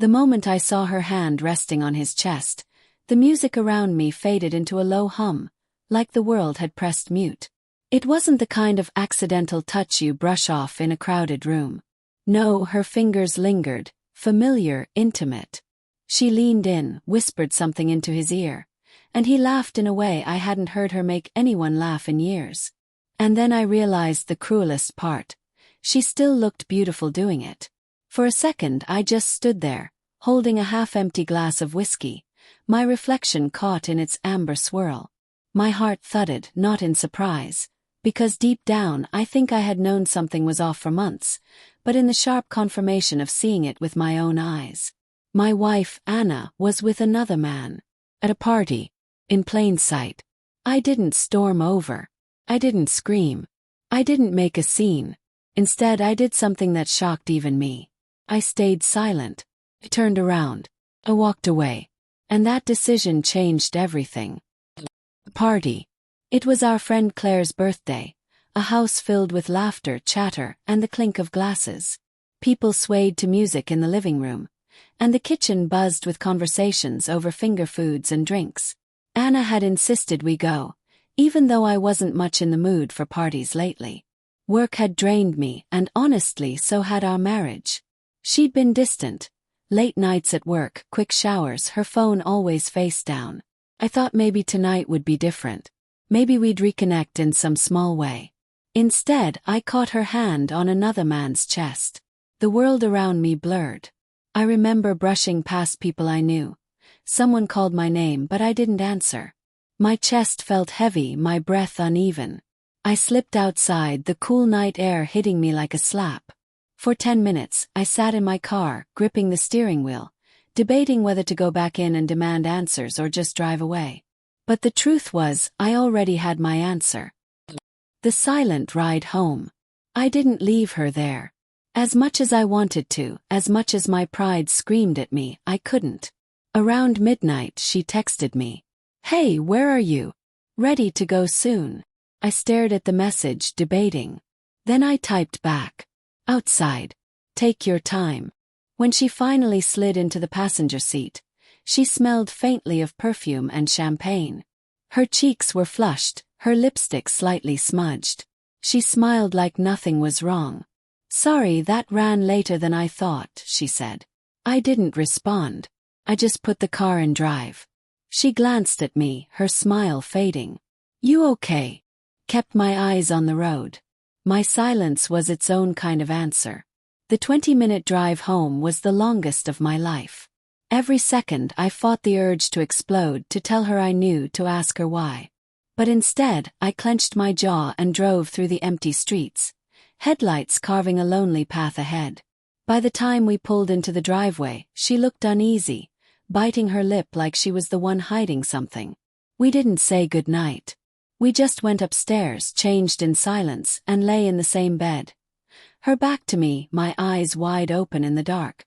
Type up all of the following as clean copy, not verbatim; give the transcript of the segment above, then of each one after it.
The moment I saw her hand resting on his chest, the music around me faded into a low hum, like the world had pressed mute. It wasn't the kind of accidental touch you brush off in a crowded room. No, her fingers lingered, familiar, intimate. She leaned in, whispered something into his ear, and he laughed in a way I hadn't heard her make anyone laugh in years. And then I realized the cruelest part. She still looked beautiful doing it. For a second I just stood there, holding a half-empty glass of whiskey, my reflection caught in its amber swirl. My heart thudded, not in surprise, because deep down I think I had known something was off for months, but in the sharp confirmation of seeing it with my own eyes. My wife, Anna, was with another man. At a party. In plain sight. I didn't storm over. I didn't scream. I didn't make a scene. Instead I did something that shocked even me. I stayed silent. I turned around. I walked away. And that decision changed everything. The party. It was our friend Claire's birthday, a house filled with laughter, chatter, and the clink of glasses. People swayed to music in the living room, and the kitchen buzzed with conversations over finger foods and drinks. Anna had insisted we go, even though I wasn't much in the mood for parties lately. Work had drained me, and honestly so had our marriage. She'd been distant. Late nights at work, quick showers, her phone always face down. I thought maybe tonight would be different. Maybe we'd reconnect in some small way. Instead, I caught her hand on another man's chest. The world around me blurred. I remember brushing past people I knew. Someone called my name, but I didn't answer. My chest felt heavy, my breath uneven. I slipped outside, the cool night air hitting me like a slap. For 10 minutes, I sat in my car, gripping the steering wheel, debating whether to go back in and demand answers or just drive away. But the truth was, I already had my answer. The silent ride home. I didn't leave her there. As much as I wanted to, as much as my pride screamed at me, I couldn't. Around midnight she texted me. "Hey, where are you? Ready to go soon." I stared at the message, debating. Then I typed back. "Outside. Take your time." When she finally slid into the passenger seat, she smelled faintly of perfume and champagne. Her cheeks were flushed, her lipstick slightly smudged. She smiled like nothing was wrong. "Sorry, that ran later than I thought," she said. I didn't respond. I just put the car in drive. She glanced at me, her smile fading. "You okay?" Kept my eyes on the road. My silence was its own kind of answer. The 20-minute drive home was the longest of my life. Every second I fought the urge to explode, to tell her I knew, to ask her why. But instead, I clenched my jaw and drove through the empty streets, headlights carving a lonely path ahead. By the time we pulled into the driveway, she looked uneasy, biting her lip like she was the one hiding something. We didn't say goodnight. We just went upstairs, changed in silence, and lay in the same bed. Her back to me, my eyes wide open in the dark.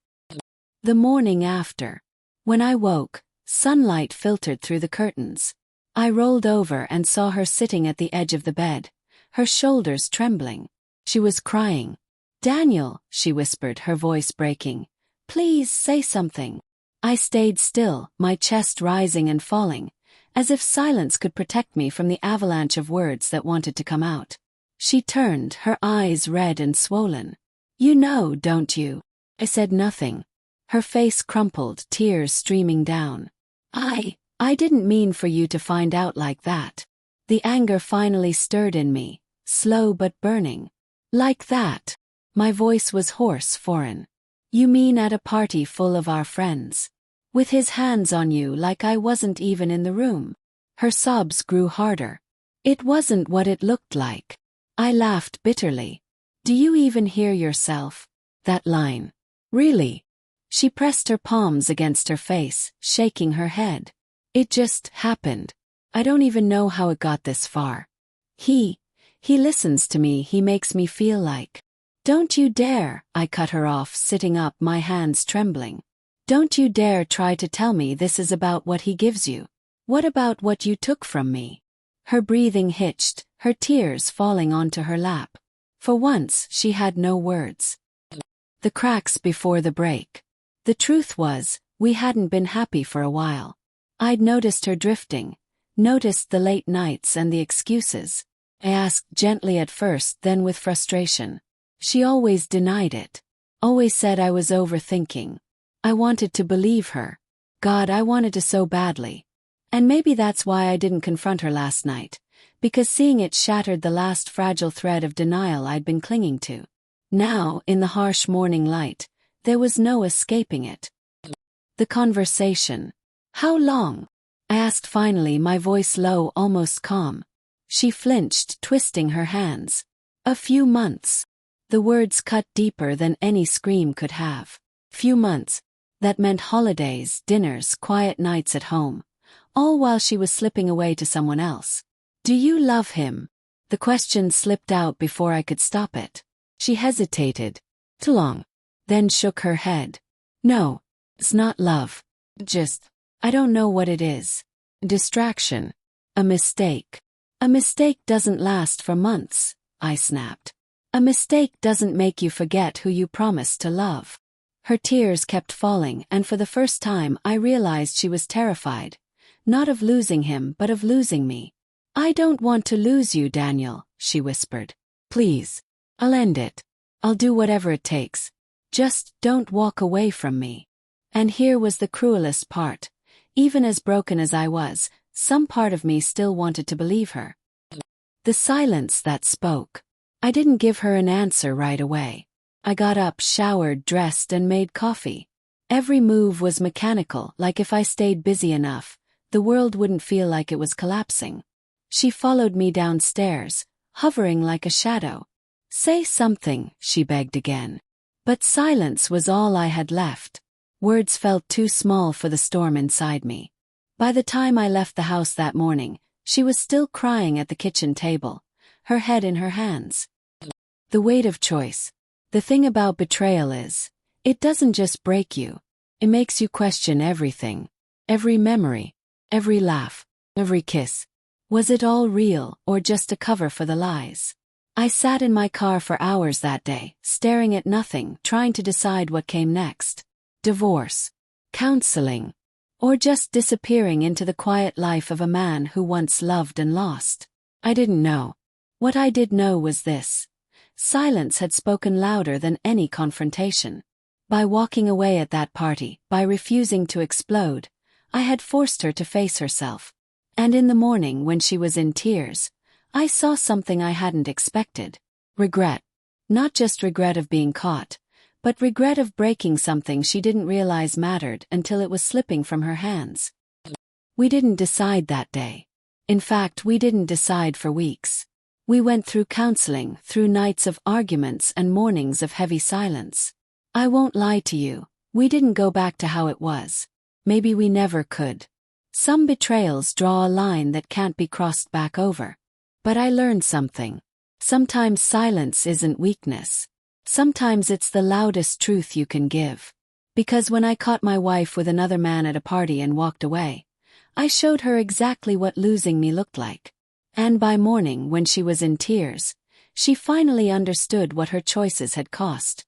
The morning after. When I woke, sunlight filtered through the curtains. I rolled over and saw her sitting at the edge of the bed, her shoulders trembling. She was crying. "Daniel," she whispered, her voice breaking. "Please say something." I stayed still, my chest rising and falling, as if silence could protect me from the avalanche of words that wanted to come out. She turned, her eyes red and swollen. "You know, don't you?" I said nothing. Her face crumpled, tears streaming down. I didn't mean for you to find out like that." The anger finally stirred in me, slow but burning. "Like that?" My voice was hoarse, foreign. "You mean at a party full of our friends? With his hands on you like I wasn't even in the room?" Her sobs grew harder. "It wasn't what it looked like." I laughed bitterly. "Do you even hear yourself? That line. Really?" She pressed her palms against her face, shaking her head. "It just happened. I don't even know how it got this far. He listens to me, he makes me feel like." "Don't you dare," I cut her off, sitting up, my hands trembling. "Don't you dare try to tell me this is about what he gives you. What about what you took from me?" Her breathing hitched, her tears falling onto her lap. For once, she had no words. The cracks before the break. The truth was, we hadn't been happy for a while. I'd noticed her drifting, noticed the late nights and the excuses. I asked gently at first, then with frustration. She always denied it. Always said I was overthinking. I wanted to believe her. God, I wanted to so badly. And maybe that's why I didn't confront her last night, because seeing it shattered the last fragile thread of denial I'd been clinging to. Now, in the harsh morning light, there was no escaping it. The conversation. How long? I asked finally, my voice low, almost calm. She flinched, twisting her hands. A few months. The words cut deeper than any scream could have. Few months. That meant holidays, dinners, quiet nights at home. All while she was slipping away to someone else. Do you love him? The question slipped out before I could stop it. She hesitated. Too long. Then shook her head. No, it's not love. I don't know what it is. Distraction. A mistake. A mistake doesn't last for months, I snapped. A mistake doesn't make you forget who you promised to love. Her tears kept falling, and for the first time I realized she was terrified. Not of losing him, but of losing me. I don't want to lose you, Daniel, she whispered. Please. I'll end it. I'll do whatever it takes. Just don't walk away from me. And here was the cruelest part. Even as broken as I was, some part of me still wanted to believe her. The silence that spoke. I didn't give her an answer right away. I got up, showered, dressed, and made coffee. Every move was mechanical, like if I stayed busy enough, the world wouldn't feel like it was collapsing. She followed me downstairs, hovering like a shadow. Say something, she begged again. But silence was all I had left. Words felt too small for the storm inside me. By the time I left the house that morning, she was still crying at the kitchen table, her head in her hands. The weight of choice. The thing about betrayal is, it doesn't just break you. It makes you question everything. Every memory. Every laugh. Every kiss. Was it all real, or just a cover for the lies? I sat in my car for hours that day, staring at nothing, trying to decide what came next. Divorce. Counseling. Or just disappearing into the quiet life of a man who once loved and lost. I didn't know. What I did know was this. Silence had spoken louder than any confrontation. By walking away at that party, by refusing to explode, I had forced her to face herself. And in the morning when she was in tears, I saw something I hadn't expected. Regret. Not just regret of being caught, but regret of breaking something she didn't realize mattered until it was slipping from her hands. We didn't decide that day. In fact, we didn't decide for weeks. We went through counseling, through nights of arguments and mornings of heavy silence. I won't lie to you, we didn't go back to how it was. Maybe we never could. Some betrayals draw a line that can't be crossed back over. But I learned something. Sometimes silence isn't weakness. Sometimes it's the loudest truth you can give. Because when I caught my wife with another man at a party and walked away, I showed her exactly what losing me looked like. And by morning, when she was in tears, she finally understood what her choices had cost.